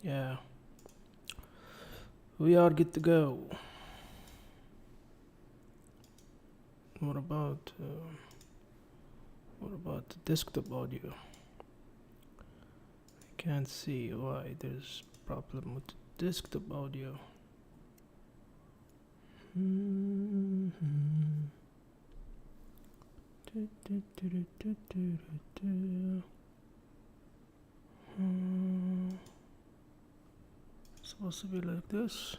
Yeah, we are good to go. What about the desktop audio? I can't see why there's problem with the desktop audio. Supposed to be like this.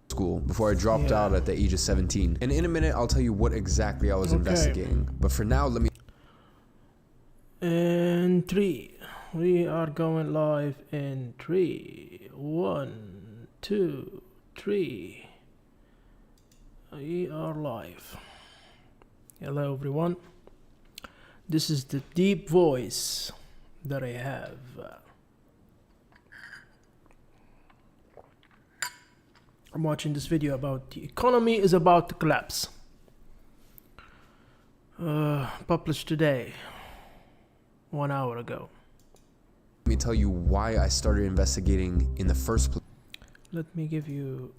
School before I dropped out at the age of 17. And in a minute, I'll tell you what exactly I was investigating. But for now, let me... In 3, we are going live in 3, 1, 2, 3. We are live. Hello everyone. This is the deep voice that I have. I'm watching this video about the economy is about to collapse. Published today, 1 hour ago. Let me tell you why I started investigating in the first place. Let me give you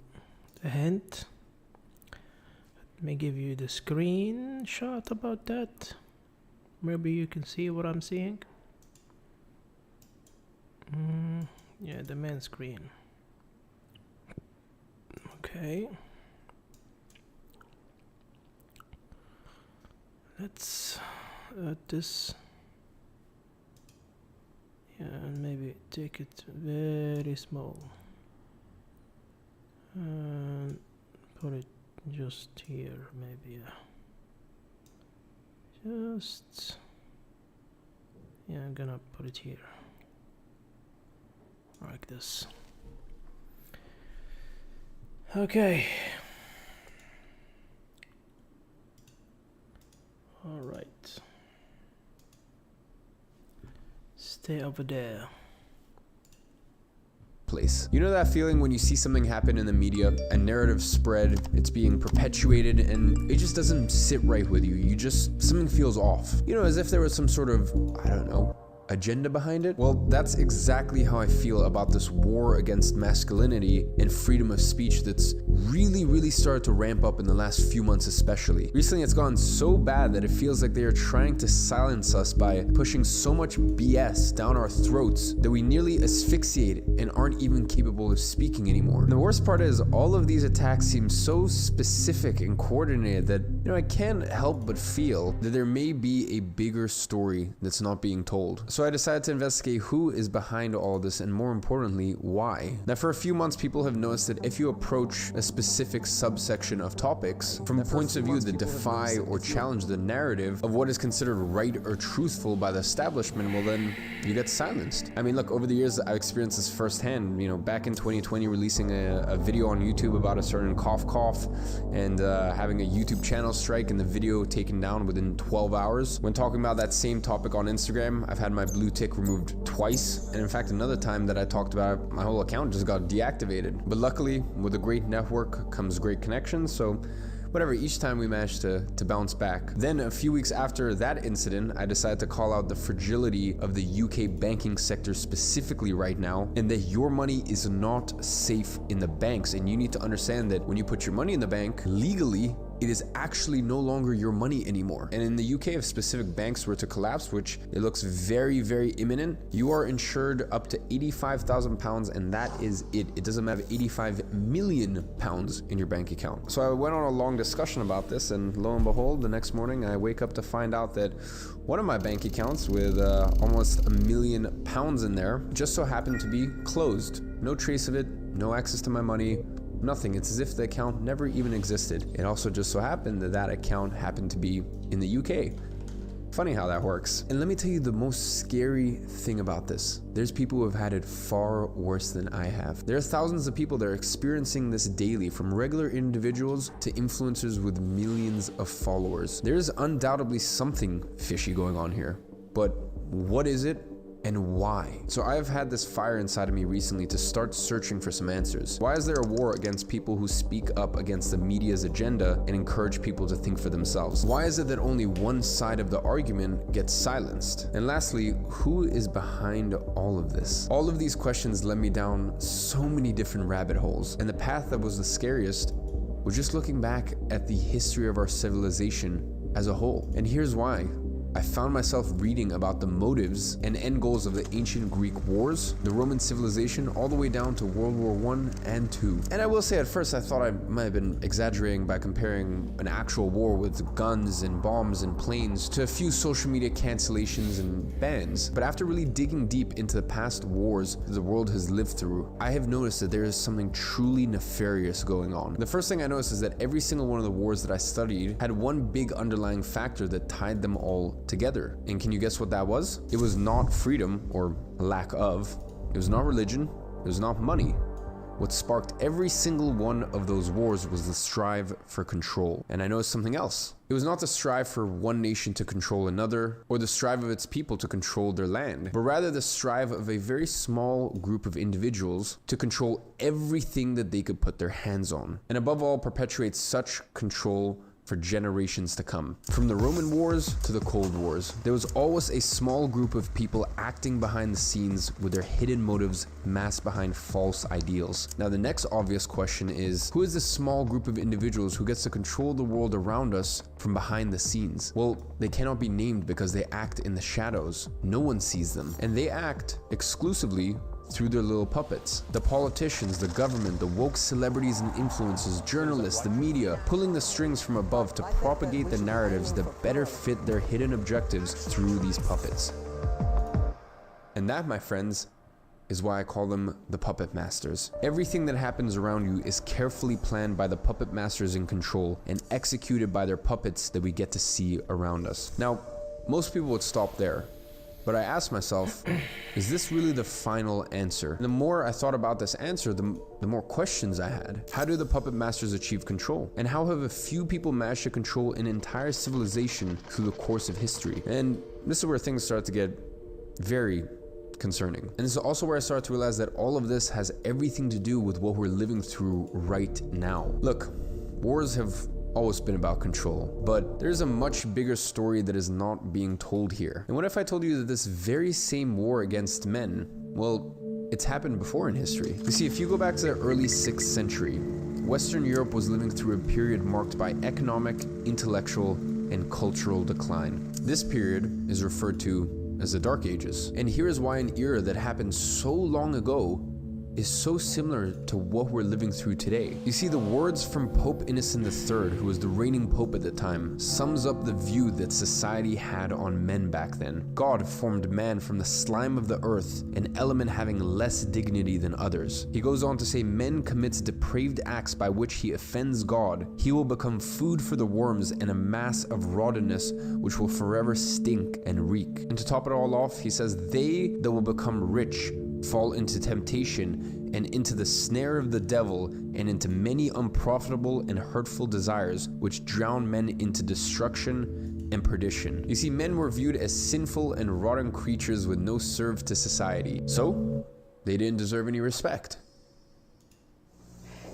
a hint. Let me give you the screenshot about that. Maybe you can see what I'm seeing. Yeah, the main screen. Okay. Let's add this. Yeah, and maybe take it very small. And put it just here, maybe. Just... yeah, I'm gonna put it here. Like this. Okay. All right. Stay over there. Place. You know that feeling when you see something happen in the media, a narrative spread, it's being perpetuated, and it just doesn't sit right with you. Something feels off. You know, as if there was some sort of, I don't know, agenda behind it? Well, that's exactly how I feel about this war against masculinity and freedom of speech that's really started to ramp up in the last few months especially. Recently it's gone so bad that it feels like they are trying to silence us by pushing so much BS down our throats that we nearly asphyxiate and aren't even capable of speaking anymore. And the worst part is all of these attacks seem so specific and coordinated that, you know, I can't help but feel that there may be a bigger story that's not being told. So I decided to investigate who is behind all this and, more importantly, why. Now, for a few months, people have noticed that if you approach a specific subsection of topics from points of view that defy or challenge the narrative of what is considered right or truthful by the establishment, well then, you get silenced. I mean, look, over the years, I've experienced this firsthand. You know, back in 2020, releasing a video on YouTube about a certain cough and having a YouTube channel strike and the video taken down within 12 hours. When talking about that same topic on Instagram, I've had my blue tick removed twice, and in fact another time that I talked about it, my whole account just got deactivated. But luckily, with a great network comes great connections, so whatever, each time we managed to bounce back. Then a few weeks after that incident, I decided to call out the fragility of the UK banking sector specifically right now, and that your money is not safe in the banks, and you need to understand that when you put your money in the bank, legally, it is actually no longer your money anymore. And in the UK, if specific banks were to collapse, which it looks very imminent, you are insured up to £85,000, and that is it. It doesn't have 85 million pounds in your bank account. So I went on a long discussion about this, and lo and behold, the next morning I wake up to find out that one of my bank accounts with almost £1 million in there just so happened to be closed. No trace of it, no access to my money, nothing. It's as if the account never even existed. It also just so happened that that account happened to be in the UK. Funny how that works. And let me tell you the most scary thing about this. There's people who have had it far worse than I have. There are thousands of people that are experiencing this daily, from regular individuals to influencers with millions of followers. There's undoubtedly something fishy going on here. But what is it? and why? So I've had this fire inside of me recently to start searching for some answers. Why is there a war against people who speak up against the media's agenda and encourage people to think for themselves? Why is it that only one side of the argument gets silenced? And lastly, who is behind all of this? All of these questions led me down so many different rabbit holes, and the path that was the scariest was just looking back at the history of our civilization as a whole. And here's why. I found myself reading about the motives and end goals of the ancient Greek wars, the Roman civilization, all the way down to World War I and II. And I will say at first I thought I might have been exaggerating by comparing an actual war with guns and bombs and planes to a few social media cancellations and bans. But after really digging deep into the past wars the world has lived through, I have noticed that there is something truly nefarious going on. The first thing I noticed is that every single one of the wars that I studied had one big underlying factor that tied them all together. And can you guess what that was? It was not freedom, or lack of. It was not religion. It was not money. What sparked every single one of those wars was the strive for control. And I noticed something else. It was not the strive for one nation to control another, or the strive of its people to control their land, but rather the strive of a very small group of individuals to control everything that they could put their hands on. And above all, perpetuate such control for generations to come. From the Roman Wars to the Cold Wars, there was always a small group of people acting behind the scenes with their hidden motives masked behind false ideals. Now the next obvious question is, who is this small group of individuals who gets to control the world around us from behind the scenes? Well, they cannot be named because they act in the shadows. No one sees them, and they act exclusively through their little puppets. The politicians, the government, the woke celebrities and influencers, journalists, the media, pulling the strings from above to propagate the narratives that better fit their hidden objectives through these puppets. And that, my friends, is why I call them the puppet masters. Everything that happens around you is carefully planned by the puppet masters in control and executed by their puppets that we get to see around us. Now, most people would stop there. But I asked myself, is this really the final answer? And the more I thought about this answer, the more questions I had. How do the puppet masters achieve control? And how have a few people managed to control an entire civilization through the course of history? And this is where things start to get very concerning. And this is also where I started to realize that all of this has everything to do with what we're living through right now. Look, wars have always been about control, but there's a much bigger story that is not being told here. And what if I told you that this very same war against men, well, it's happened before in history. You see, if you go back to the early 6th century, Western Europe was living through a period marked by economic, intellectual, and cultural decline. This period is referred to as the Dark Ages. And here is why an era that happened so long ago is so similar to what we're living through today. You see, the words from Pope Innocent III, who was the reigning pope at the time, sums up the view that society had on men back then. God formed man from the slime of the earth, an element having less dignity than others. He goes on to say, men commits depraved acts by which he offends God. He will become food for the worms and a mass of rottenness which will forever stink and reek. And to top it all off, he says, they that will become rich fall into temptation and into the snare of the devil and into many unprofitable and hurtful desires which drown men into destruction and perdition. You see, men were viewed as sinful and rotten creatures with no serve to society, so they didn't deserve any respect.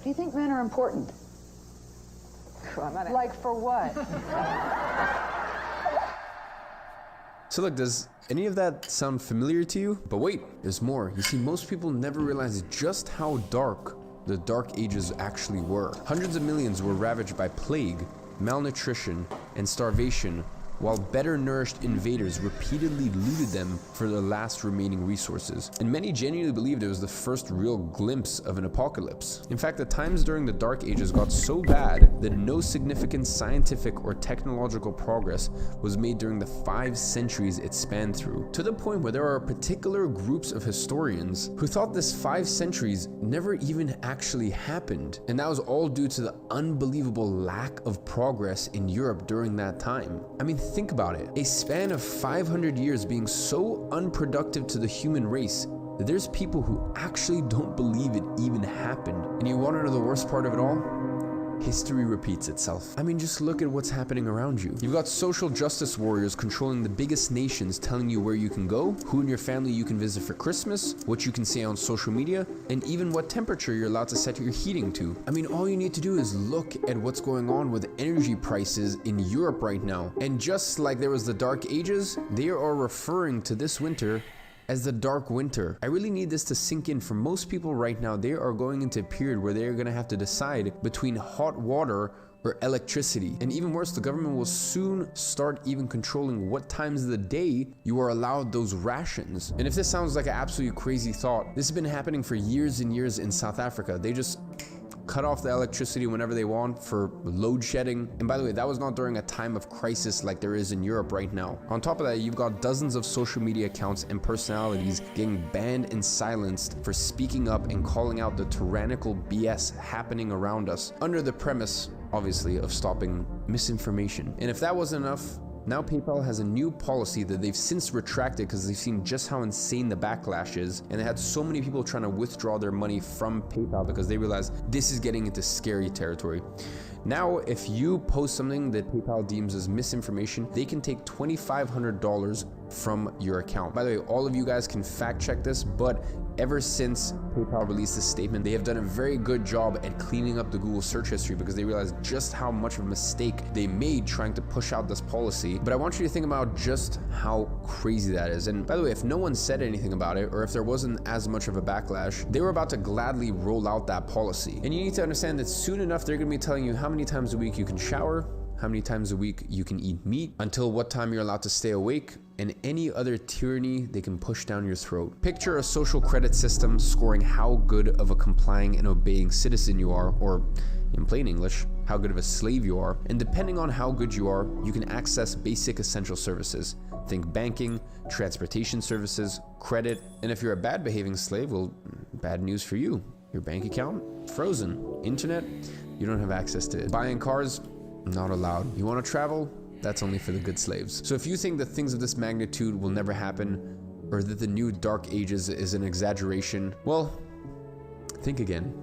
Do you think men are important? Like for what? So look, does any of that sound familiar to you? But wait, there's more. You see, most people never realize just how dark the Dark Ages actually were. Hundreds of millions were ravaged by plague, malnutrition, and starvation, while better nourished invaders repeatedly looted them for their last remaining resources. And many genuinely believed it was the first real glimpse of an apocalypse. In fact, the times during the Dark Ages got so bad that no significant scientific or technological progress was made during the 5 centuries it spanned through, to the point where there are particular groups of historians who thought this 5 centuries never even actually happened. And that was all due to the unbelievable lack of progress in Europe during that time. I mean, think about it. A span of 500 years being so unproductive to the human race that there's people who actually don't believe it even happened. And you want to know the worst part of it all? history repeats itself. I mean, just look at what's happening around you. You've got social justice warriors controlling the biggest nations, telling you where you can go, who in your family you can visit for Christmas, what you can say on social media, and even what temperature you're allowed to set your heating to. I mean, all you need to do is look at what's going on with energy prices in Europe right now. And just like there was the Dark Ages, they are referring to this winter as the dark winter. I really need this to sink in. For most people right now, they are going into a period where they're gonna have to decide between hot water or electricity. And even worse, the government will soon start even controlling what times of the day you are allowed those rations. And if this sounds like an absolutely crazy thought, this has been happening for years and years in South Africa. They just cut off the electricity whenever they want for load shedding. And by the way, that was not during a time of crisis like there is in Europe right now. On top of that, you've got dozens of social media accounts and personalities getting banned and silenced for speaking up and calling out the tyrannical BS happening around us, under the premise, obviously, of stopping misinformation. And if that wasn't enough, now PayPal has a new policy that they've since retracted because they've seen just how insane the backlash is, and they had so many people trying to withdraw their money from PayPal because they realized this is getting into scary territory. Now, if you post something that PayPal deems as misinformation, they can take $2,500 from your account. By the way, all of you guys can fact check this, but ever since PayPal released this statement, they have done a very good job at cleaning up the Google search history because they realized just how much of a mistake they made trying to push out this policy. But I want you to think about just how crazy that is. And by the way, if no one said anything about it, or if there wasn't as much of a backlash, they were about to gladly roll out that policy. And you need to understand that soon enough, they're gonna be telling you how many times a week you can shower, how many times a week you can eat meat, until what time you're allowed to stay awake, and any other tyranny they can push down your throat. Picture a social credit system scoring how good of a complying and obeying citizen you are, or in plain English, how good of a slave you are. And depending on how good you are, you can access basic essential services. Think banking, transportation services, credit. And if you're a bad behaving slave, well, bad news for you. Your bank account, frozen. Internet, you don't have access to it. Buying cars, not allowed. You want to travel? That's only for the good slaves. So if you think that things of this magnitude will never happen, or that the new Dark Ages is an exaggeration, well, think again,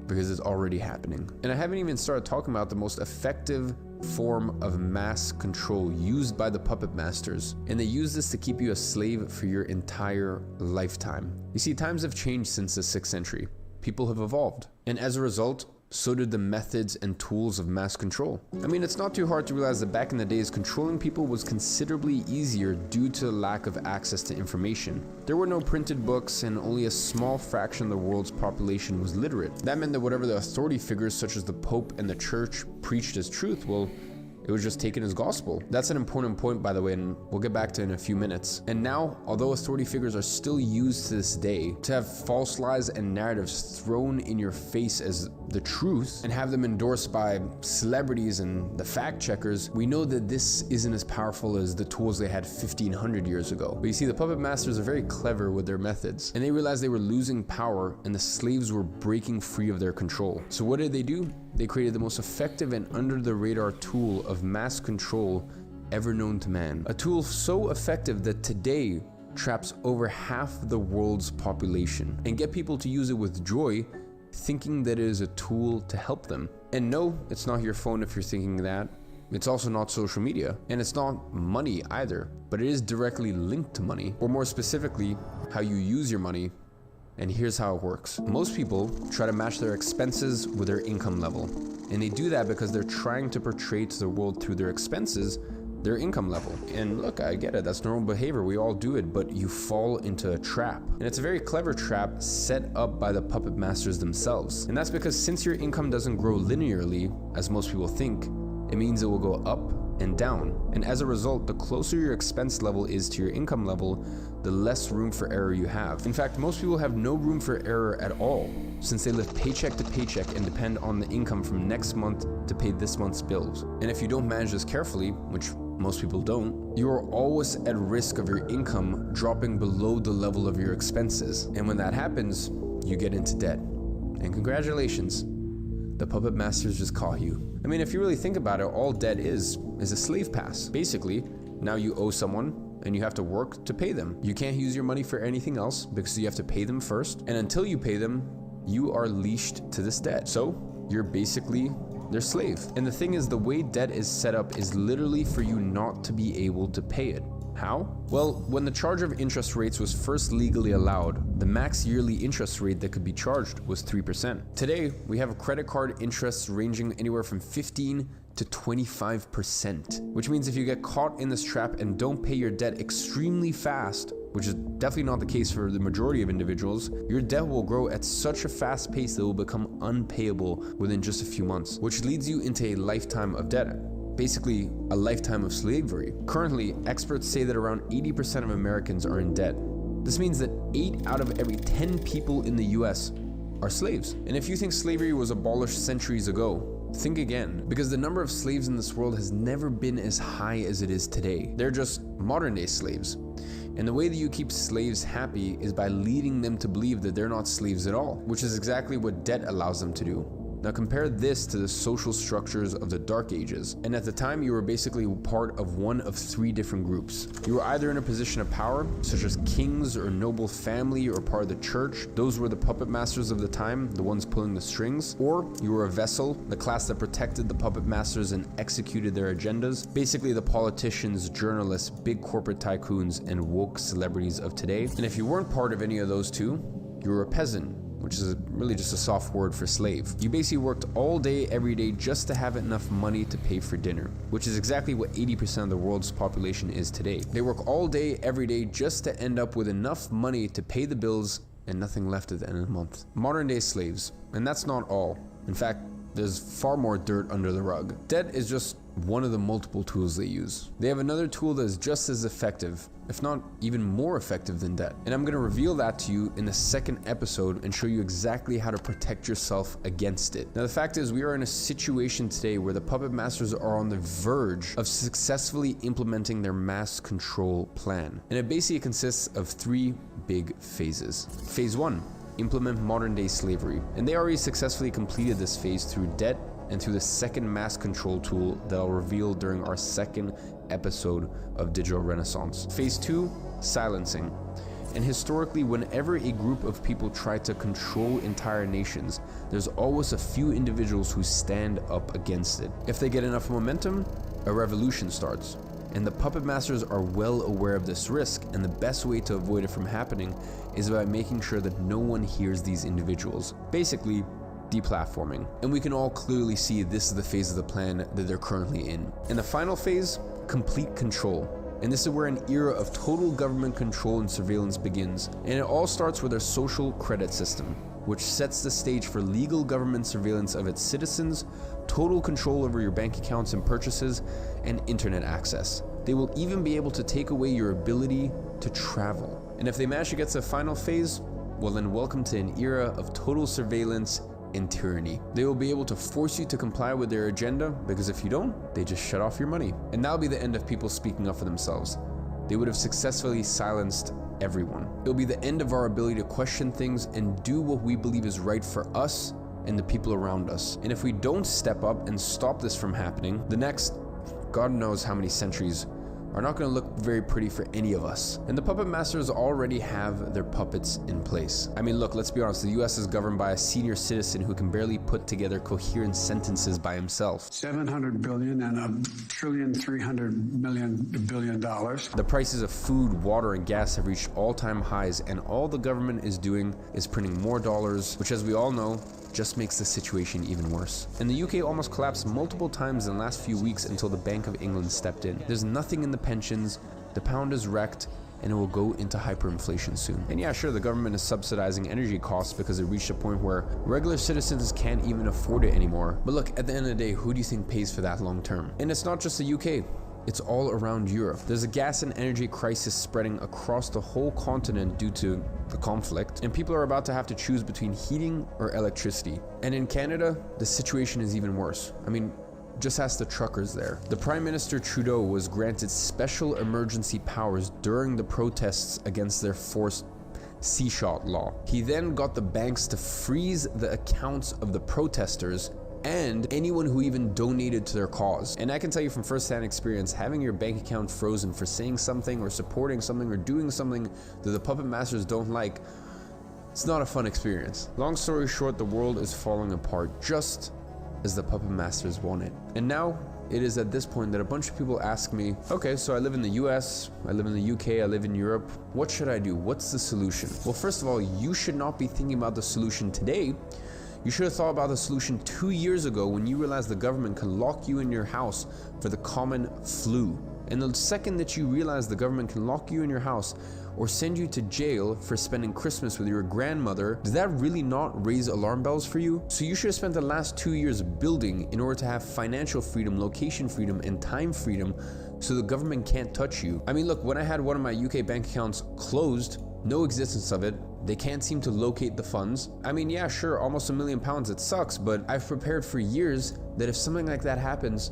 because it's already happening. And I haven't even started talking about the most effective form of mass control used by the puppet masters. And they use this to keep you a slave for your entire lifetime. You see, times have changed since the 6th century. People have evolved. And as a result, so did the methods and tools of mass control. I mean, it's not too hard to realize that back in the days, controlling people was considerably easier due to the lack of access to information. There were no printed books, and only a small fraction of the world's population was literate. That meant that whatever the authority figures such as the Pope and the Church preached as truth, well, it was just taken as gospel. That's an important point, by the way, and we'll get back to it in a few minutes. And now, although authority figures are still used to this day to have false lies and narratives thrown in your face as the truth and have them endorsed by celebrities and the fact checkers, we know that this isn't as powerful as the tools they had 1,500 years ago. But you see, the puppet masters are very clever with their methods, and they realized they were losing power and the slaves were breaking free of their control. So what did they do? They created the most effective and under-the-radar tool of mass control ever known to man. A tool so effective that today traps over half the world's population and get people to use it with joy, thinking that it is a tool to help them. And no, it's not your phone if you're thinking that. It's also not social media, and it's not money either, but it is directly linked to money, or more specifically, how you use your money. And here's how it works. Most people try to match their expenses with their income level. And they do that because they're trying to portray to the world through their expenses their income level. And look, I get it, that's normal behavior, we all do it, but you fall into a trap. And it's a very clever trap set up by the puppet masters themselves. And that's because since your income doesn't grow linearly, as most people think, it means it will go up and down. And as a result, the closer your expense level is to your income level, the less room for error you have. In fact, most people have no room for error at all, since they live paycheck to paycheck and depend on the income from next month to pay this month's bills. And if you don't manage this carefully, which most people don't, you are always at risk of your income dropping below the level of your expenses. And when that happens, you get into debt. And congratulations, the puppet masters just caught you. I mean, if you really think about it, all debt is a slave pass. Basically, now you owe someone and you have to work to pay them. You can't use your money for anything else because you have to pay them first. And until you pay them, you are leashed to this debt. So you're basically their slave. And the thing is, the way debt is set up is literally for you not to be able to pay it. How? Well, when the charge of interest rates was first legally allowed, the max yearly interest rate that could be charged was 3%. Today, we have credit card interests ranging anywhere from 15 to 25%, which means if you get caught in this trap and don't pay your debt extremely fast, which is definitely not the case for the majority of individuals, your debt will grow at such a fast pace that it will become unpayable within just a few months, which leads you into a lifetime of debt. Basically, a lifetime of slavery. Currently, experts say that around 80% of Americans are in debt. This means that 8 out of every 10 people in the US are slaves. And if you think slavery was abolished centuries ago, think again, because the number of slaves in this world has never been as high as it is today. They're just modern day slaves. And the way that you keep slaves happy is by leading them to believe that they're not slaves at all, which is exactly what debt allows them to do. Now compare this to the social structures of the Dark Ages, and at the time you were basically part of one of 3 different groups. You were either in a position of power, such as kings or noble family or part of the church, those were the puppet masters of the time, the ones pulling the strings, or you were a vessel, the class that protected the puppet masters and executed their agendas, basically the politicians, journalists, big corporate tycoons, and woke celebrities of today. And if you weren't part of any of those 2, you were a peasant, which is really just a soft word for slave. You basically worked all day, every day, just to have enough money to pay for dinner, which is exactly what 80% of the world's population is today. They work all day, every day, just to end up with enough money to pay the bills and nothing left at the end of the month. Modern day slaves, and that's not all. In fact, there's far more dirt under the rug. Debt is just one of the multiple tools they use. They have another tool that is just as effective, if not even more effective than debt. And I'm going to reveal that to you in the second episode and show you exactly how to protect yourself against it. Now the fact is, we are in a situation today where the puppet masters are on the verge of successfully implementing their mass control plan. And it basically consists of 3 big phases. Phase 1, implement modern day slavery. And they already successfully completed this phase through debt and through the second mass control tool that I'll reveal during our second episode of Digital Renaissance. Phase 2, silencing. And historically, whenever a group of people try to control entire nations, there's always a few individuals who stand up against it. If they get enough momentum, a revolution starts. And the puppet masters are well aware of this risk, and the best way to avoid it from happening is by making sure that no one hears these individuals. Basically, deplatforming. And we can all clearly see this is the phase of the plan that they're currently in. And the final phase, complete control. And this is where an era of total government control and surveillance begins. And it all starts with their social credit system, which sets the stage for legal government surveillance of its citizens, total control over your bank accounts and purchases, and internet access. They will even be able to take away your ability to travel. And if they manage to get to the final phase, well then welcome to an era of total surveillance and tyranny. They will be able to force you to comply with their agenda, because if you don't, they just shut off your money. And that'll be the end of people speaking up for themselves. They would have successfully silenced everyone. It'll be the end of our ability to question things and do what we believe is right for us and the people around us. And if we don't step up and stop this from happening, the next, God knows how many centuries, are not going to look very pretty for any of us. And the puppet masters already have their puppets in place. I mean, look, let's be honest, the US is governed by a senior citizen who can barely put together coherent sentences by himself. $700 billion and $1.3 billion. The prices of food, water, and gas have reached all-time highs, and all the government is doing is printing more dollars, which, as we all know, just makes the situation even worse. And the UK almost collapsed multiple times in the last few weeks until the Bank of England stepped in. There's nothing in the pensions, the pound is wrecked, and it will go into hyperinflation soon. And yeah, sure, the government is subsidizing energy costs because it reached a point where regular citizens can't even afford it anymore. But look, at the end of the day, who do you think pays for that long term? And it's not just the UK. It's all around Europe. There's a gas and energy crisis spreading across the whole continent due to the conflict, and people are about to have to choose between heating or electricity. And in Canada, the situation is even worse. I mean, just ask the truckers there. The Prime Minister Trudeau was granted special emergency powers during the protests against their forced C-shot law. He then got the banks to freeze the accounts of the protesters and anyone who even donated to their cause. And I can tell you from first-hand experience, having your bank account frozen for saying something or supporting something or doing something that the puppet masters don't like, it's not a fun experience. Long story short, the world is falling apart just as the puppet masters want it. And now, it is at this point that a bunch of people ask me, okay, so I live in the US, I live in the UK, I live in Europe. What should I do? What's the solution? Well, first of all, you should not be thinking about the solution today. You should have thought about the solution 2 years ago when you realized the government can lock you in your house for the common flu. And the second that you realize the government can lock you in your house or send you to jail for spending Christmas with your grandmother, does that really not raise alarm bells for you? So you should have spent the last 2 years building in order to have financial freedom, location freedom, and time freedom so the government can't touch you. I mean, look, when I had one of my UK bank accounts closed, no existence of it, they can't seem to locate the funds. I mean, yeah, sure, almost £1 million, it sucks, but I've prepared for years that if something like that happens,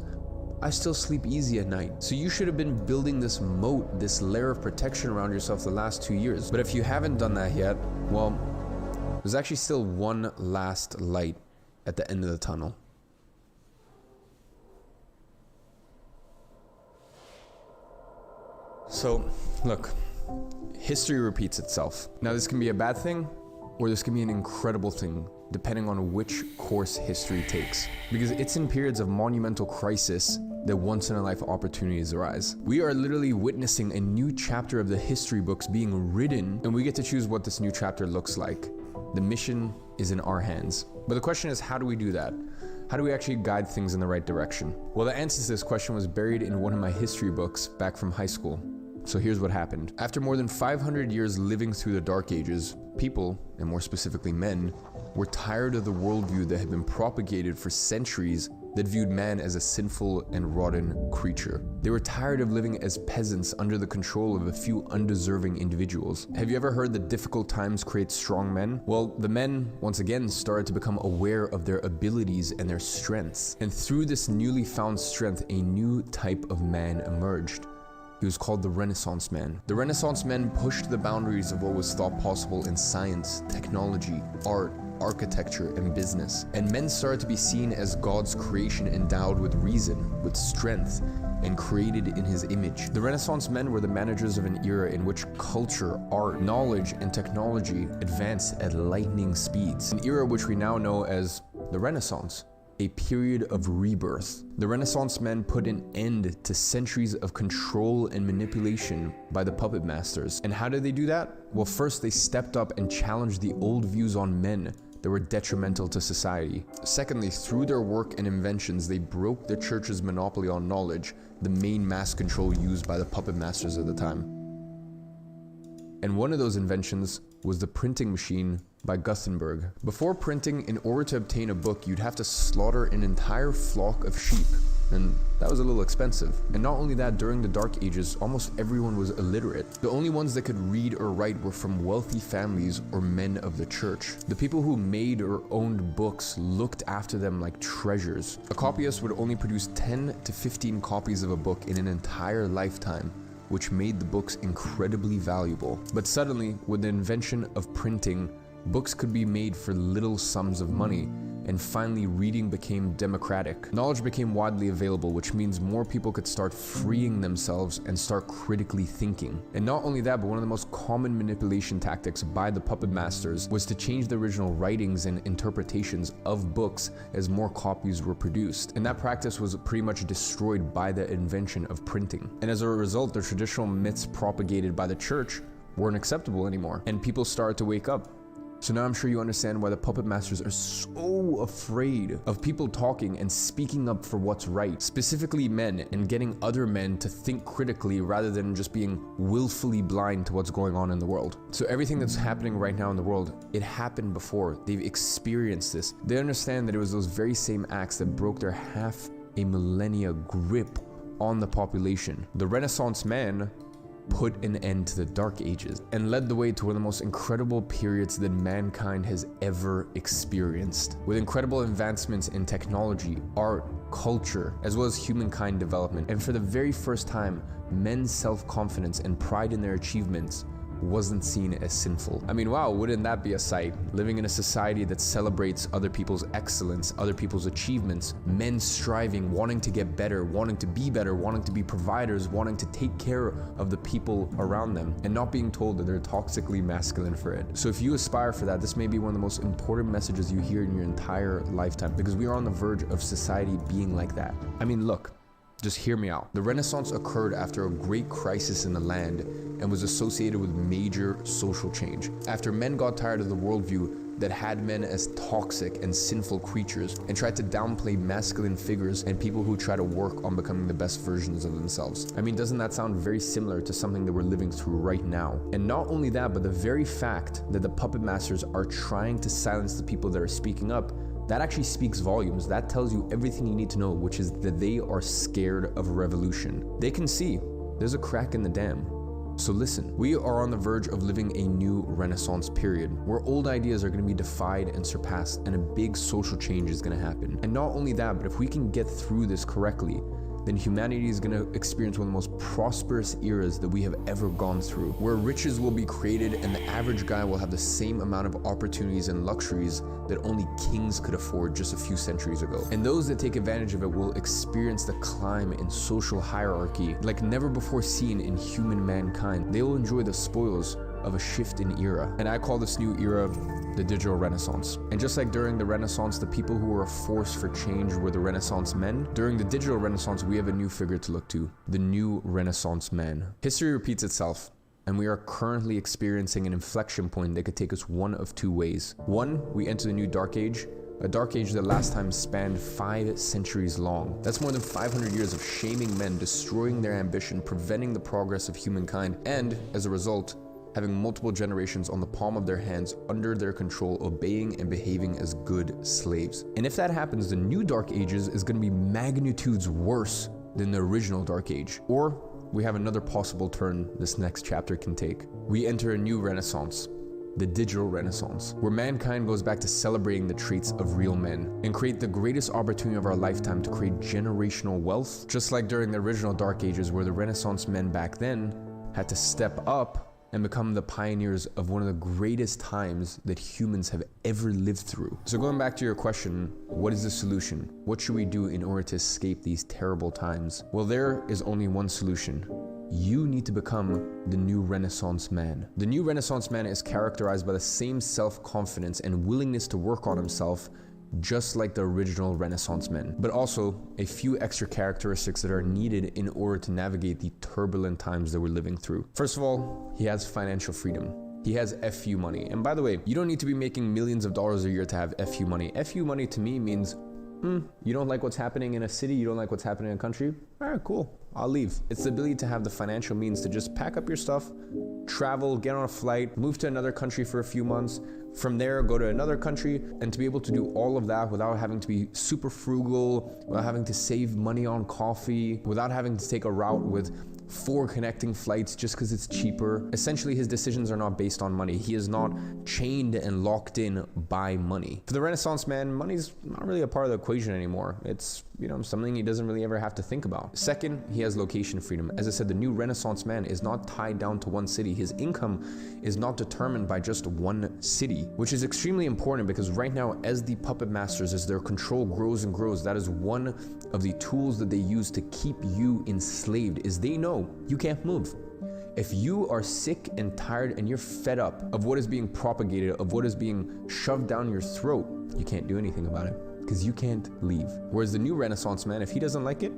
I still sleep easy at night. So you should have been building this moat, this layer of protection around yourself the last 2 years. But if you haven't done that yet, well, there's actually still one last light at the end of the tunnel. So, look, history repeats itself. Now, this can be a bad thing, or this can be an incredible thing, depending on which course history takes. Because it's in periods of monumental crisis that once-in-a-life opportunities arise. We are literally witnessing a new chapter of the history books being written, and we get to choose what this new chapter looks like. The mission is in our hands. But the question is, how do we do that? How do we actually guide things in the right direction? Well, the answer to this question was buried in one of my history books back from high school. So here's what happened. After more than 500 years living through the Dark Ages, people, and more specifically men, were tired of the worldview that had been propagated for centuries that viewed man as a sinful and rotten creature. They were tired of living as peasants under the control of a few undeserving individuals. Have you ever heard that difficult times create strong men? Well, the men, once again, started to become aware of their abilities and their strengths. And through this newly found strength, a new type of man emerged. He was called the Renaissance Man. The Renaissance men pushed the boundaries of what was thought possible in science, technology, art, architecture, and business. And men started to be seen as God's creation endowed with reason, with strength, and created in his image. The Renaissance men were the managers of an era in which culture, art, knowledge, and technology advanced at lightning speeds. An era which we now know as the Renaissance. A period of rebirth. The Renaissance men put an end to centuries of control and manipulation by the puppet masters. And how did they do that? Well, first they stepped up and challenged the old views on men that were detrimental to society. Secondly, through their work and inventions, they broke the church's monopoly on knowledge, the main mass control used by the puppet masters at the time. And one of those inventions was the printing machine by Gutenberg. Before printing, in order to obtain a book, you'd have to slaughter an entire flock of sheep, and that was a little expensive. And not only that, during the Dark Ages, almost everyone was illiterate. The only ones that could read or write were from wealthy families or men of the church. The people who made or owned books looked after them like treasures. A copyist would only produce 10 to 15 copies of a book in an entire lifetime, which made the books incredibly valuable. But suddenly, with the invention of printing, books could be made for little sums of money, and finally reading became democratic. Knowledge became widely available, which means more people could start freeing themselves and start critically thinking. And not only that, but one of the most common manipulation tactics by the puppet masters was to change the original writings and interpretations of books as more copies were produced. And that practice was pretty much destroyed by the invention of printing. And as a result, the traditional myths propagated by the church weren't acceptable anymore, and people started to wake up. So now I'm sure you understand why the puppet masters are so afraid of people talking and speaking up for what's right, specifically men, and getting other men to think critically rather than just being willfully blind to what's going on in the world. So everything that's happening right now in the world, it happened before. They've experienced this. They understand that it was those very same acts that broke their half a millennia grip on the population. The Renaissance man put an end to the Dark Ages and led the way to one of the most incredible periods that mankind has ever experienced. With incredible advancements in technology, art, culture, as well as humankind development. And for the very first time, men's self-confidence and pride in their achievements wasn't seen as sinful. I mean, wow, wouldn't that be a sight? Living in a society that celebrates other people's excellence, other people's achievements, men striving, wanting to get better, wanting to be better, wanting to be providers, wanting to take care of the people around them, and not being told that they're toxically masculine for it. So if you aspire for that, this may be one of the most important messages you hear in your entire lifetime, because we are on the verge of society being like that. I mean, look, just hear me out. The Renaissance occurred after a great crisis in the land and was associated with major social change. After men got tired of the worldview that had men as toxic and sinful creatures and tried to downplay masculine figures and people who try to work on becoming the best versions of themselves. I mean, doesn't that sound very similar to something that we're living through right now? And not only that, but the very fact that the puppet masters are trying to silence the people that are speaking up, that actually speaks volumes. That tells you everything you need to know, which is that they are scared of a revolution. They can see there's a crack in the dam. So listen, we are on the verge of living a new Renaissance period where old ideas are going to be defied and surpassed, and a big social change is going to happen. And not only that, but if we can get through this correctly, then humanity is going to experience one of the most prosperous eras that we have ever gone through, where riches will be created and the average guy will have the same amount of opportunities and luxuries that only kings could afford just a few centuries ago. And those that take advantage of it will experience the climb in social hierarchy like never before seen in human mankind. They will enjoy the spoils of a shift in era. And I call this new era the digital Renaissance. And just like during the Renaissance, the people who were a force for change were the Renaissance men, during the digital Renaissance, we have a new figure to look to, the new Renaissance man. History repeats itself, and we are currently experiencing an inflection point that could take us one of two ways. One, we enter the new dark age, a dark age that last time spanned 5 centuries long. That's more than 500 years of shaming men, destroying their ambition, preventing the progress of humankind, and as a result, having multiple generations on the palm of their hands under their control, obeying and behaving as good slaves. And if that happens, the new Dark Ages is going to be magnitudes worse than the original Dark Age. Or we have another possible turn this next chapter can take. We enter a new Renaissance, the digital Renaissance, where mankind goes back to celebrating the traits of real men and create the greatest opportunity of our lifetime to create generational wealth, just like during the original Dark Ages, where the Renaissance men back then had to step up and become the pioneers of one of the greatest times that humans have ever lived through. So going back to your question, what is the solution? What should we do in order to escape these terrible times? Well, there is only one solution. You need to become the new Renaissance man. The new Renaissance man is characterized by the same self-confidence and willingness to work on himself, just like the original Renaissance men, but also a few extra characteristics that are needed in order to navigate the turbulent times that we're living through. First of all, he has financial freedom. He has FU money. And by the way, you don't need to be making millions of dollars a year to have FU money. FU money to me means, you don't like what's happening in a city, you don't like what's happening in a country? All right, cool, I'll leave. It's the ability to have the financial means to just pack up your stuff, travel, get on a flight, move to another country for a few months, from there go to another country, and to be able to do all of that without having to be super frugal, without having to save money on coffee, without having to take a route with 4 connecting flights just because it's cheaper. Essentially, his decisions are not based on money. He is not chained and locked in by money. For the Renaissance man, money's not really a part of the equation anymore. It's, something he doesn't really ever have to think about. Second, he has location freedom. As I said, the new Renaissance man is not tied down to one city. His income is not determined by just one city, which is extremely important because right now, as the puppet masters, as their control grows and grows, that is one of the tools that they use to keep you enslaved, is they know you can't move. If you are sick and tired and you're fed up of what is being propagated, of what is being shoved down your throat, you can't do anything about it because you can't leave. Whereas the new Renaissance man, if he doesn't like it,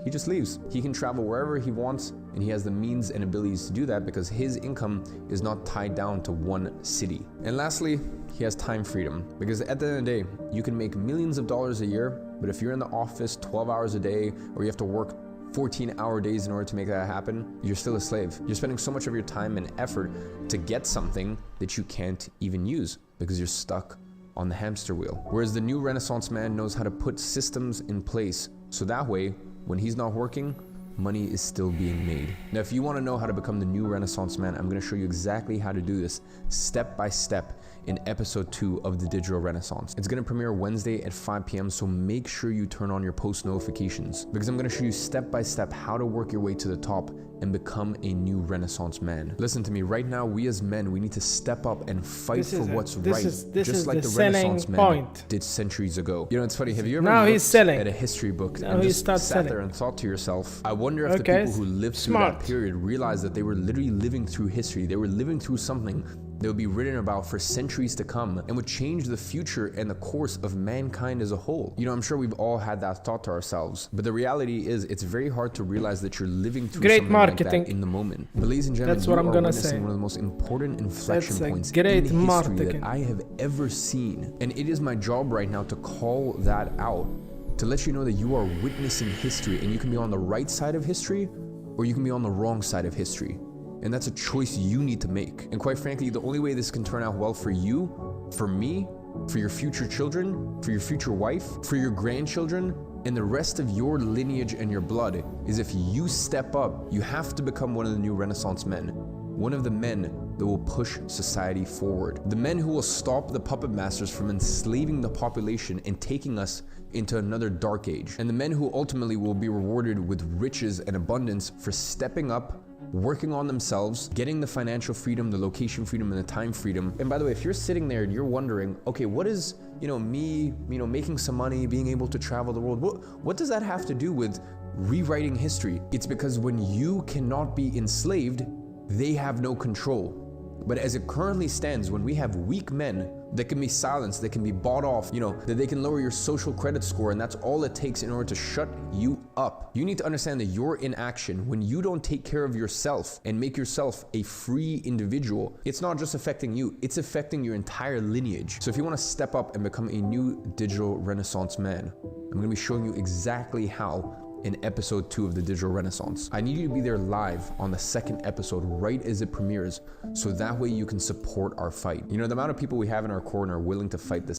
he just leaves. He can travel wherever he wants, and he has the means and abilities to do that because his income is not tied down to one city. And lastly, he has time freedom, because at the end of the day, you can make millions of dollars a year, but if you're in the office 12 hours a day, or you have to work 14-hour days in order to make that happen, you're still a slave. You're spending so much of your time and effort to get something that you can't even use because you're stuck on the hamster wheel. Whereas the new Renaissance man knows how to put systems in place so that way, when he's not working, money is still being made. Now, if you want to know how to become the new Renaissance man, I'm going to show you exactly how to do this step by step in episode 2 of the Digital Renaissance. It's going to premiere Wednesday at 5 p.m. So make sure you turn on your post notifications, because I'm going to show you step by step how to work your way to the top and become a new Renaissance man. Listen to me, right now, we as men, we need to step up and fight for what's right, just like the Renaissance men did centuries ago. You know, it's funny, have you ever looked at a history book and just sat there and thought to yourself, I wonder if the people who lived through that period realized that they were literally living through history. They were living through something that would be written about for centuries to come and would change the future and the course of mankind as a whole. You know, I'm sure we've all had that thought to ourselves, but the reality is it's very hard to realize that you're living through something like that in the moment. But ladies and gentlemen, you are witnessing one of the most important inflection points in history that I have ever seen. And it is my job right now to call that out, to let you know that you are witnessing history, and you can be on the right side of history or you can be on the wrong side of history. And that's a choice you need to make. And quite frankly, the only way this can turn out well for you, for me, for your future children, for your future wife, for your grandchildren, and the rest of your lineage and your blood is if you step up. You have to become one of the new Renaissance men. One of the men that will push society forward. The men who will stop the puppet masters from enslaving the population and taking us into another dark age. And the men who ultimately will be rewarded with riches and abundance for stepping up, working on themselves, getting the financial freedom, the location freedom, and the time freedom. And by the way, if you're sitting there and you're wondering, okay, what is, me, making some money, being able to travel the world, what does that have to do with rewriting history? It's because when you cannot be enslaved, they have no control. But as it currently stands, when we have weak men that can be silenced, that can be bought off, that they can lower your social credit score, and that's all it takes in order to shut you up. You need to understand that you're in action. When you don't take care of yourself and make yourself a free individual, it's not just affecting you, it's affecting your entire lineage. So if you want to step up and become a new digital Renaissance man, I'm going to be showing you exactly how in episode 2 of the Digital Renaissance. I need you to be there live on the second episode right as it premieres, so that way you can support our fight. The amount of people we have in our corner willing to fight this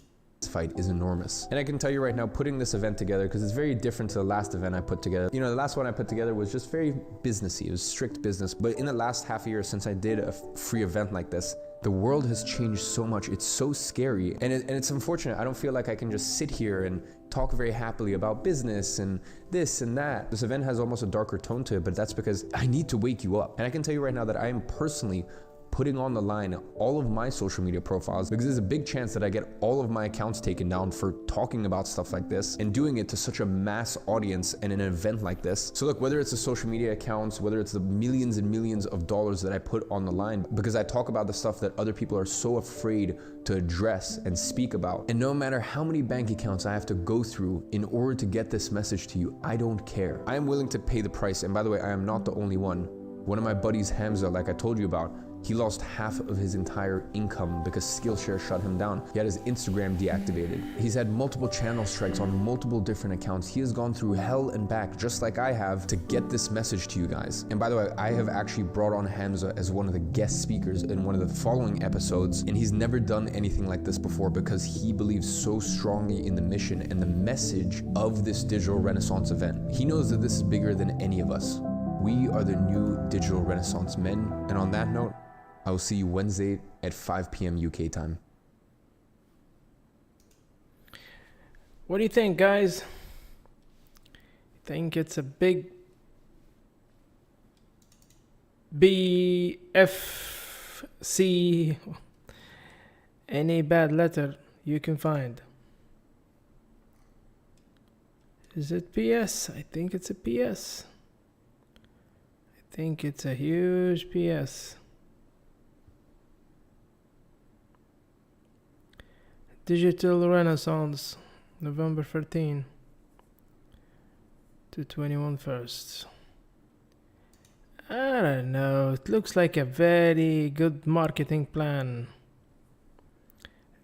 fight is enormous. And I can tell you right now, putting this event together, because it's very different to the last event I put together. The last one I put together was just very businessy. It was strict business. But in the last half a year since I did a free event like this, the world has changed so much. It's so scary. And it's unfortunate. I don't feel like I can just sit here and talk very happily about business and this and that. This event has almost a darker tone to it, but that's because I need to wake you up. And I can tell you right now that I am personally putting on the line all of my social media profiles, because there's a big chance that I get all of my accounts taken down for talking about stuff like this and doing it to such a mass audience and an event like this. So look, whether it's the social media accounts, whether it's the millions and millions of dollars that I put on the line, because I talk about the stuff that other people are so afraid to address and speak about. And no matter how many bank accounts I have to go through in order to get this message to you, I don't care. I am willing to pay the price. And by the way, I am not the only one. One of my buddies, Hamza, like I told you about, he lost half of his entire income because Skillshare shut him down. He had his Instagram deactivated. He's had multiple channel strikes on multiple different accounts. He has gone through hell and back, just like I have, to get this message to you guys. And by the way, I have actually brought on Hamza as one of the guest speakers in one of the following episodes, and he's never done anything like this before because he believes so strongly in the mission and the message of this Digital Renaissance event. He knows that this is bigger than any of us. We are the new Digital Renaissance men. And on that note, I will see you Wednesday at 5 p.m. UK time. What do you think, guys? Think it's a big BFC, any bad letter you can find? Is it PS? I think it's a PS. I think it's a huge PS. Digital Renaissance, November 13 to 21 1st. I don't know. It looks like a very good marketing plan.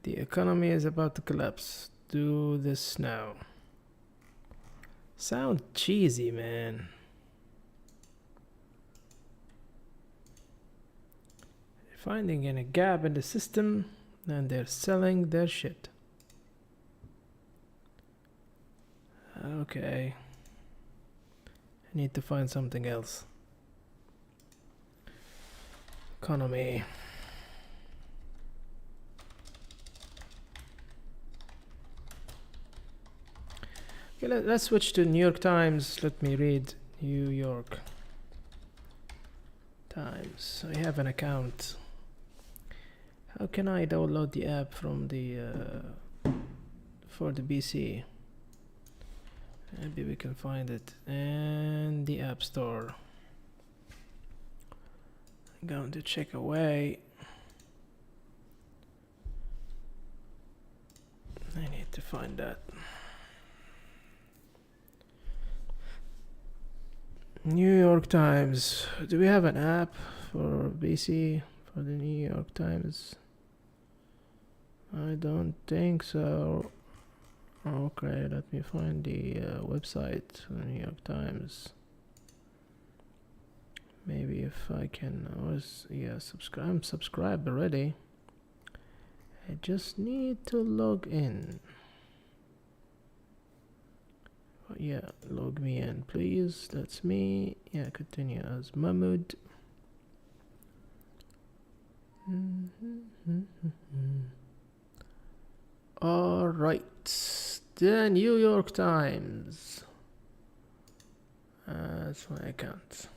The economy is about to collapse. Do this now. Sound cheesy, man. They're finding a gap in the system and they're selling their shit. Okay. I need to find something else. Economy. Okay, let's switch to New York Times. Let me read New York Times. I have an account. How can I download the app from the for the PC? Maybe we can find it in the App Store. I'm going to check away. I need to find that. New York Times. Do we have an app for BC for the New York Times? I don't think so. Okay, let me find the website for the New York Times. Maybe if I can subscribe. I'm subscribed already. I just need to log in. Yeah, log me in, please. That's me. Yeah, continue as Mahmoud. All right, the New York Times. That's my account.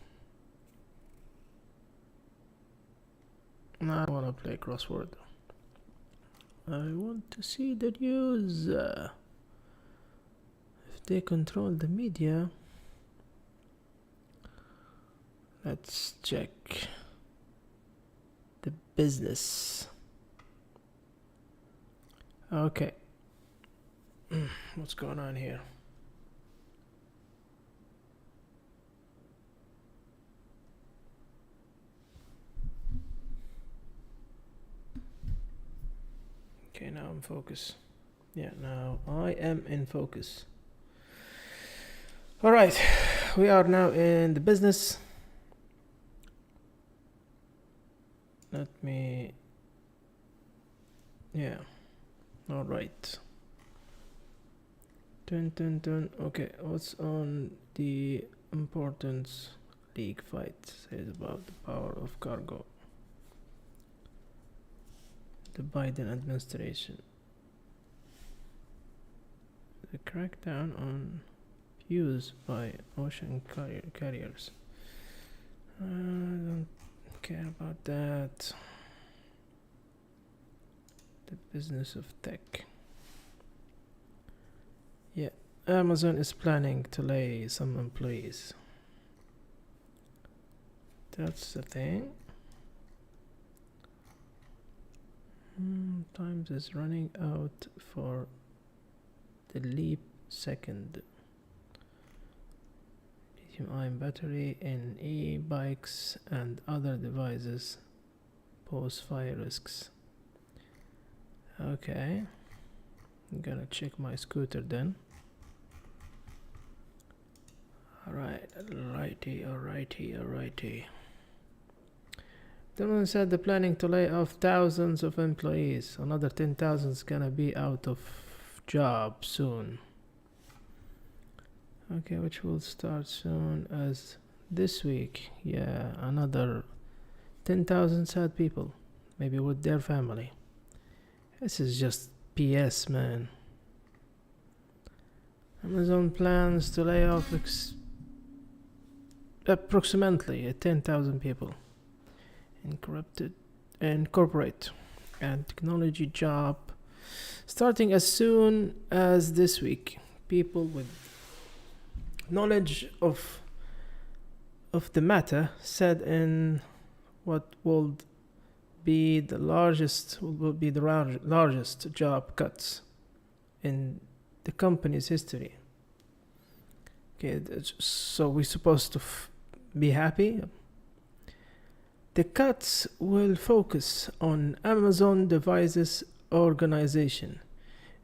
I want to play crossword. I want to see the news. If they control the media, let's check the business. Okay. What's going on here? Okay, now I'm focused. Yeah, now I am in focus. All right, we are now in the business. Let me. Yeah. All right. Dun. Okay, what's on the importance league fight? Says about the power of cargo. The Biden administration. The crackdown on use by ocean carriers. I don't care about that. The business of tech. Yeah, Amazon is planning to lay some employees. That's the thing. Times is running out for the leap second. Lithium-ion battery in e-bikes and other devices pose fire risks. Okay, I'm gonna check my scooter then. Alrighty. The man said they're planning to lay off thousands of employees. Another 10,000 is gonna be out of job soon. Okay, which will start soon as this week. Yeah, another 10,000 sad people, maybe with their family. This is just PS, man. Amazon plans to lay off approximately 10,000 people. Incorporate and technology job starting as soon as this week. People with knowledge of the matter said in what will be the largest job cuts in the company's history. Okay, so we're supposed to be happy. The cuts will focus on Amazon devices organization,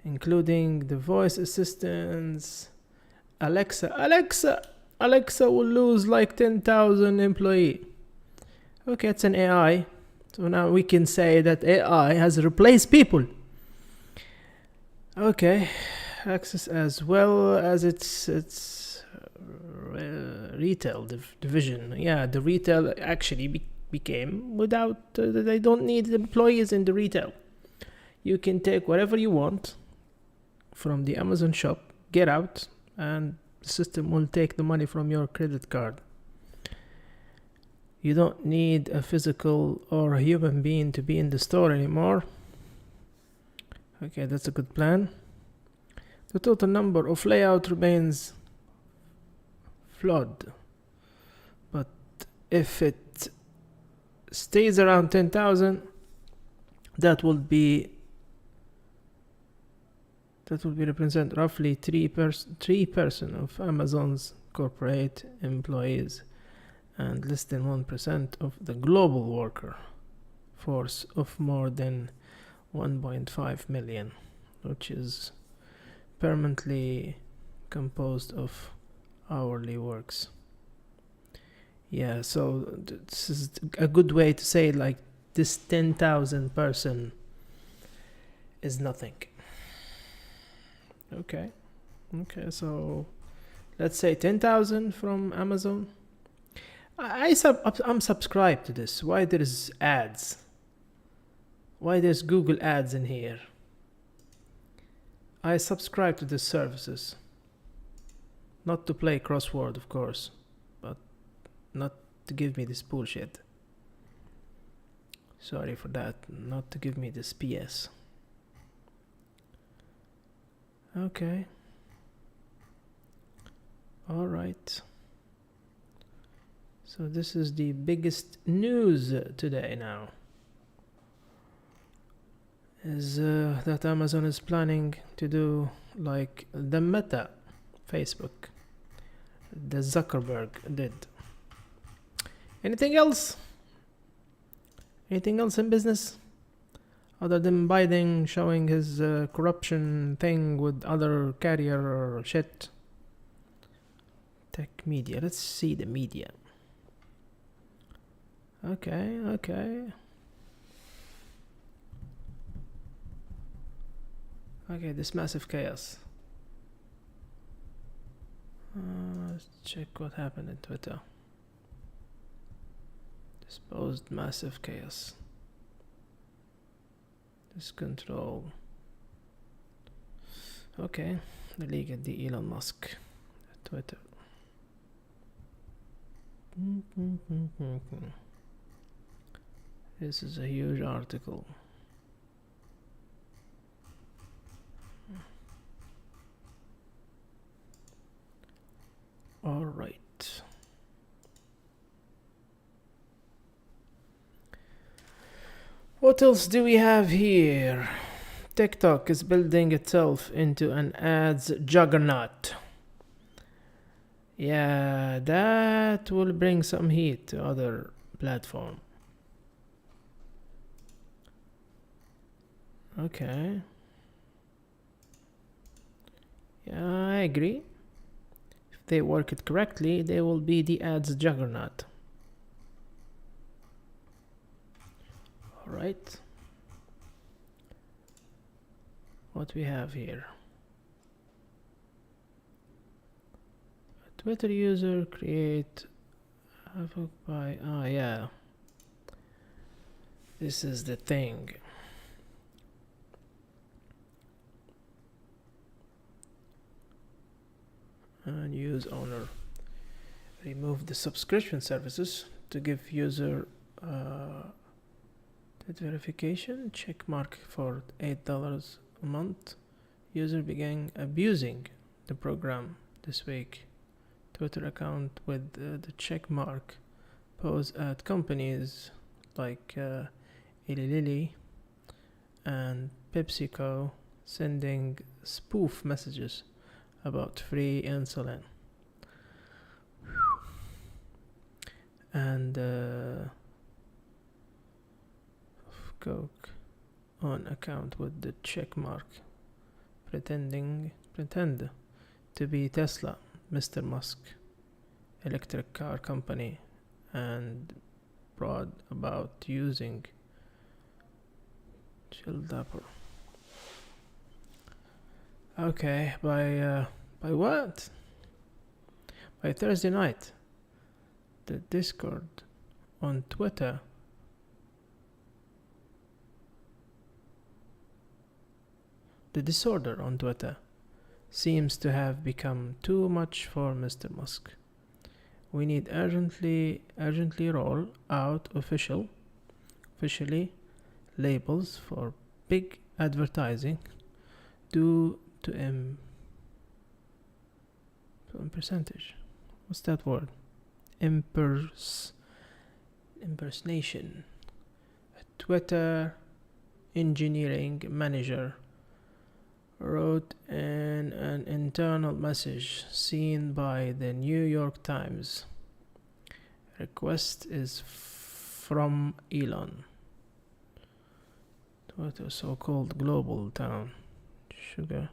including the voice assistants. Alexa will lose like 10,000 employees. Okay, it's an AI. So now we can say that AI has replaced people. Okay, access as well as its retail division. Yeah, the retail actually became without, they don't need employees in the retail. You can take whatever you want from the Amazon shop, get out, and the system will take the money from your credit card. You don't need a physical or a human being to be in the store anymore. Okay, that's a good plan. The total number of layout remains flawed, but if it stays around 10,000, that will represent roughly 3% of Amazon's corporate employees and less than 1% of the global worker force of more than 1.5 million, which is permanently composed of hourly works. Yeah, so this is a good way to say, like, this 10,000 person is nothing. Okay, so let's say 10,000 from Amazon. I'm subscribed to this. Why there's ads? Why there's Google ads in here? I subscribe to these services. Not to play crossword, of course, but not to give me this bullshit. Sorry for that. Not to give me this PS. Okay. All right. So this is the biggest news today now. Is that Amazon is planning to do like the Meta Facebook, the Zuckerberg did. Anything else? Anything else in business? Other than Biden showing his corruption thing with other carrier or shit. Tech media. Let's see the media. Okay. Okay, this massive chaos. Let's check what happened in Twitter. Disposed massive chaos. Discontrol. Okay, the league at the Elon Musk Twitter. This is a huge article. All right. What else do we have here? TikTok is building itself into an ads juggernaut. Yeah, that will bring some heat to other platforms. Okay. Yeah, I agree. If they work it correctly, they will be the ads juggernaut. Alright. What we have here? A Twitter user create havoc by... Ah, yeah. This is the thing. And use owner remove the subscription services to give user that verification check mark for $8 a month. User began abusing the program this week. Twitter account with the check mark pose at companies like Eli Lilly and PepsiCo sending spoof messages about free insulin. And Coke on account with the check mark pretend to be Tesla, Mr. Musk electric car company, and broad about using chilled apple. Okay, by what? By Thursday night, the discord on Twitter the disorder on Twitter seems to have become too much for Mr. Musk. We need urgently roll out officially labels for big advertising due to percentage. What's that word? Impersonation. A Twitter engineering manager wrote in an internal message seen by the New York Times. Request is from Elon. Twitter, so-called global town, sugar,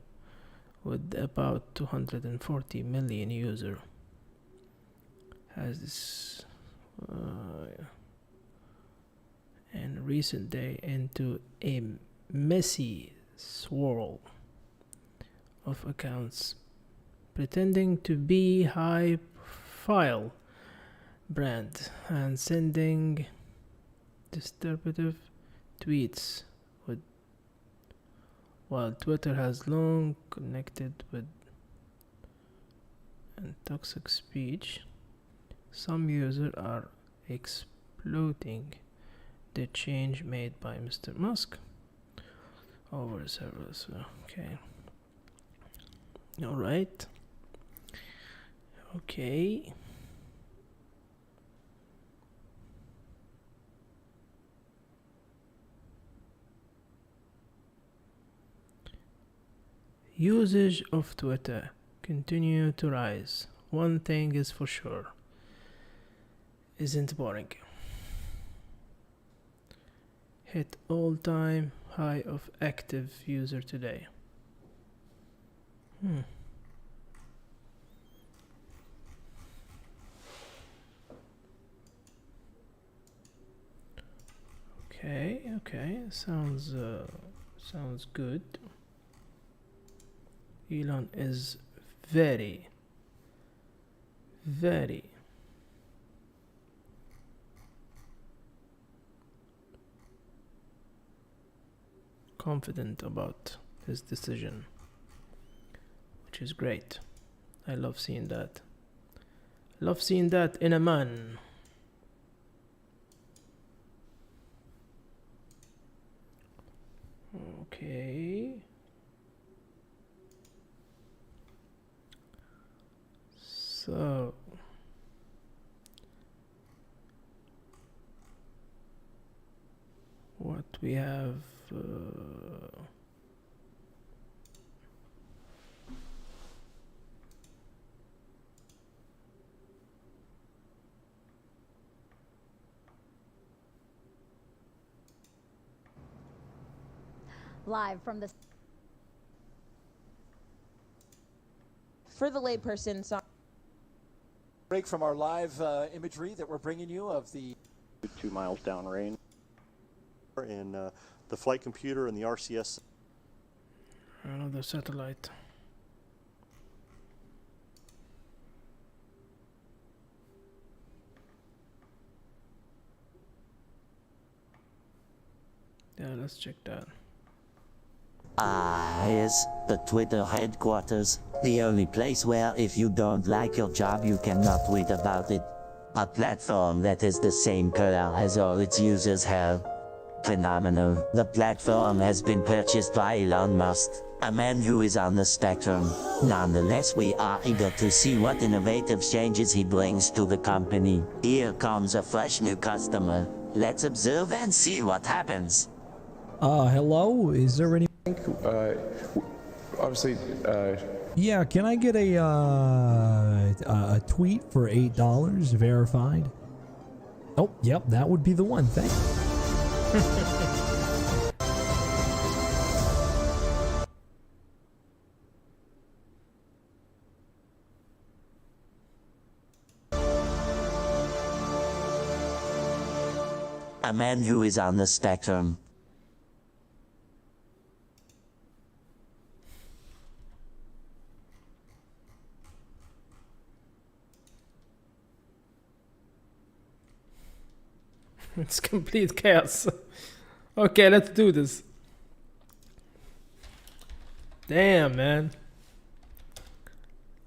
with about 240 million users, has this in recent day into a messy swirl of accounts pretending to be high-profile brand and sending disturbative tweets while Twitter has long connected with toxic speech. Some users are exploiting the change made by Mr. Musk over several. Okay. All right. Okay. Usage of Twitter continue to rise. One thing is for sure. Isn't boring. Hit all-time high of active user today. Okay. Sounds good. Elon is very confident about his decision, which is great. I love seeing that. Love seeing that in a man. Okay. So what we have live from the for the layperson song. Break from our live imagery that we're bringing you of the 2 miles downrange. And the flight computer and the RCS. another satellite. Yeah, let's check that. Here's the Twitter headquarters, the only place where if you don't like your job you cannot tweet about it. A platform that is the same color as all its users have. Phenomenal. The platform has been purchased by Elon Musk, a man who is on the spectrum. Nonetheless, we are eager to see what innovative changes he brings to the company. Here comes a fresh new customer. Let's observe and see what happens. Hello? Is there any... Obviously, Yeah, can I get a tweet for $8 verified? Oh, yep, that would be the one. Thank you. A man who is on the spectrum. It's complete chaos. Okay, let's do this. Damn, man.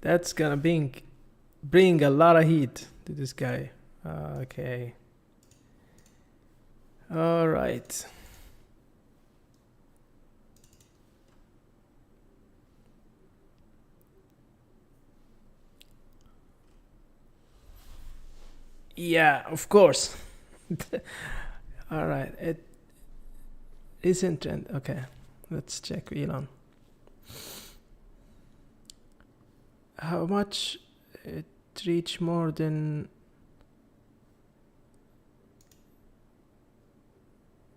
That's gonna bring a lot of heat to this guy. Okay. All right. Yeah, of course. All right. It isn't trend. Okay. Let's check Elon. How much it reach more than...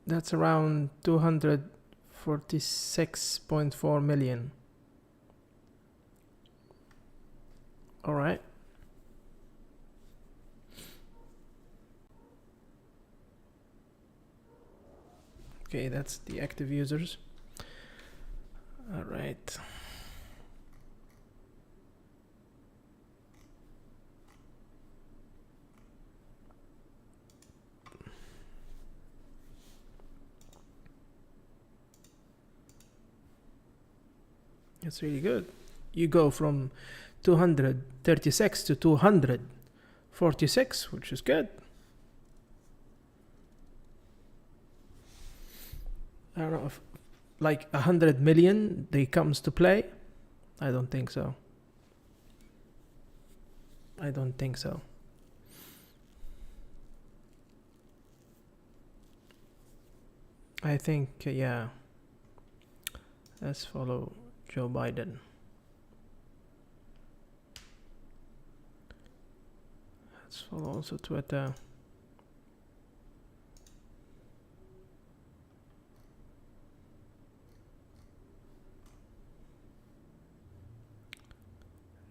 That's around 246.4 million. All right. Okay, that's the active users. All right. That's really good. You go from 236 to 246, which is good. I don't know if like 100 million they comes to play. I don't think so. I don't think so. I think, yeah. Let's follow Joe Biden. Let's follow also Twitter.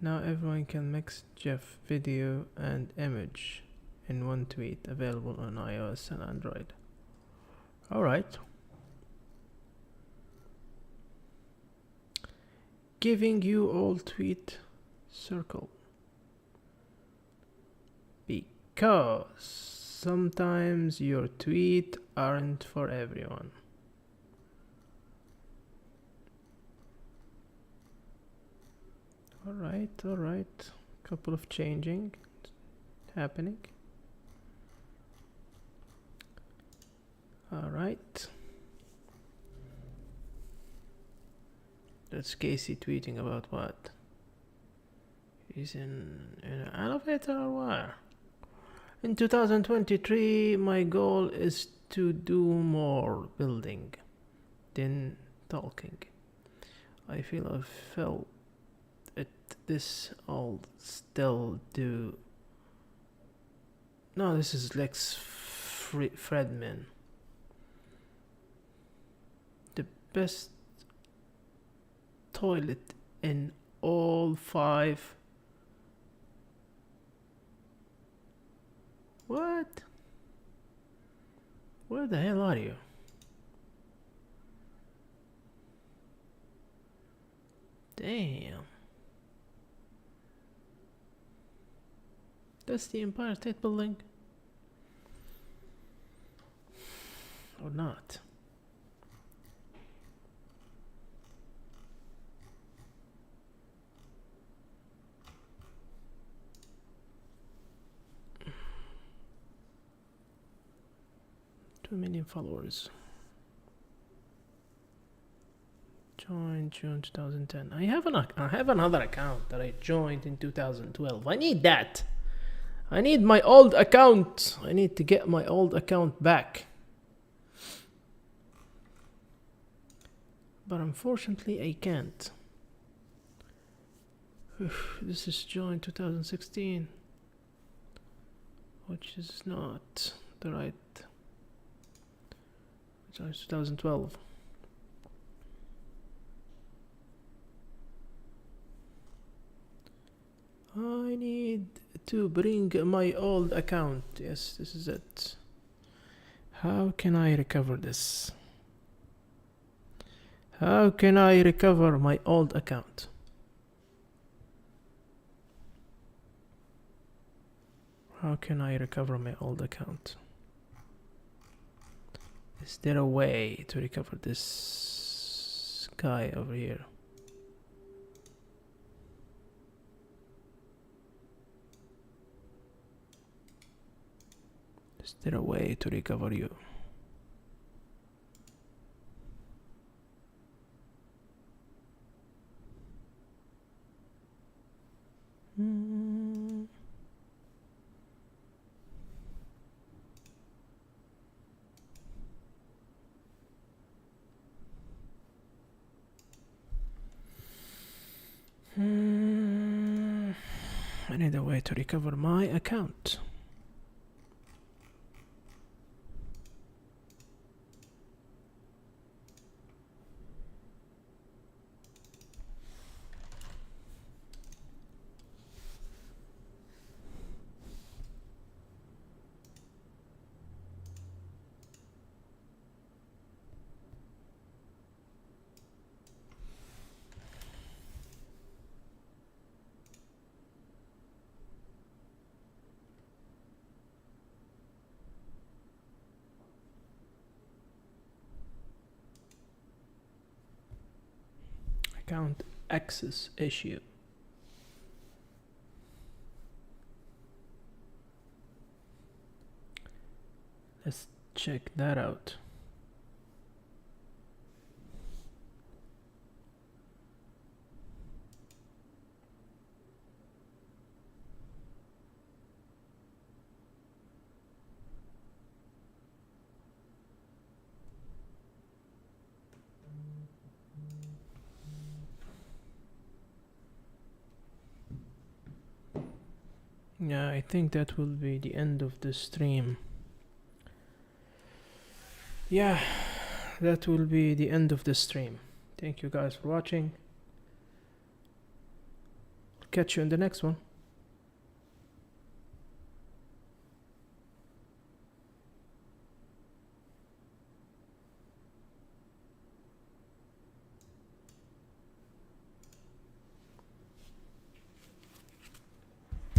Now everyone can mix GIF, video and image in one tweet, available on iOS and Android. Alright. Giving you all tweet circle. Because sometimes your tweet aren't for everyone. Alright. Couple of changing happening. Alright. That's Casey tweeting about what? He's in an elevator or what? In 2023, my goal is to do more building than talking. I feel I've felt it. This all still do. No, this is Lex Fredman. The best toilet in all 5. What? Where the hell are you? Damn. That's the Empire State Building? Or not? Two million followers. Joined June 2010. I have another account that I joined in 2012. I need that. I need my old account. I need to get my old account back. But unfortunately I can't. This is joined 2016. Which is not the right. Which is 2012. I need to bring my old account. Yes, this is it. How can I recover this? How can I recover my old account? How can I recover my old account? Is there a way to recover this guy over here? Is there a way to recover you? I need a way to recover my account. Account access issue. Let's check that out. Yeah, I think that will be the end of the stream. Yeah, that will be the end of the stream. Thank you guys for watching. Catch you in the next one.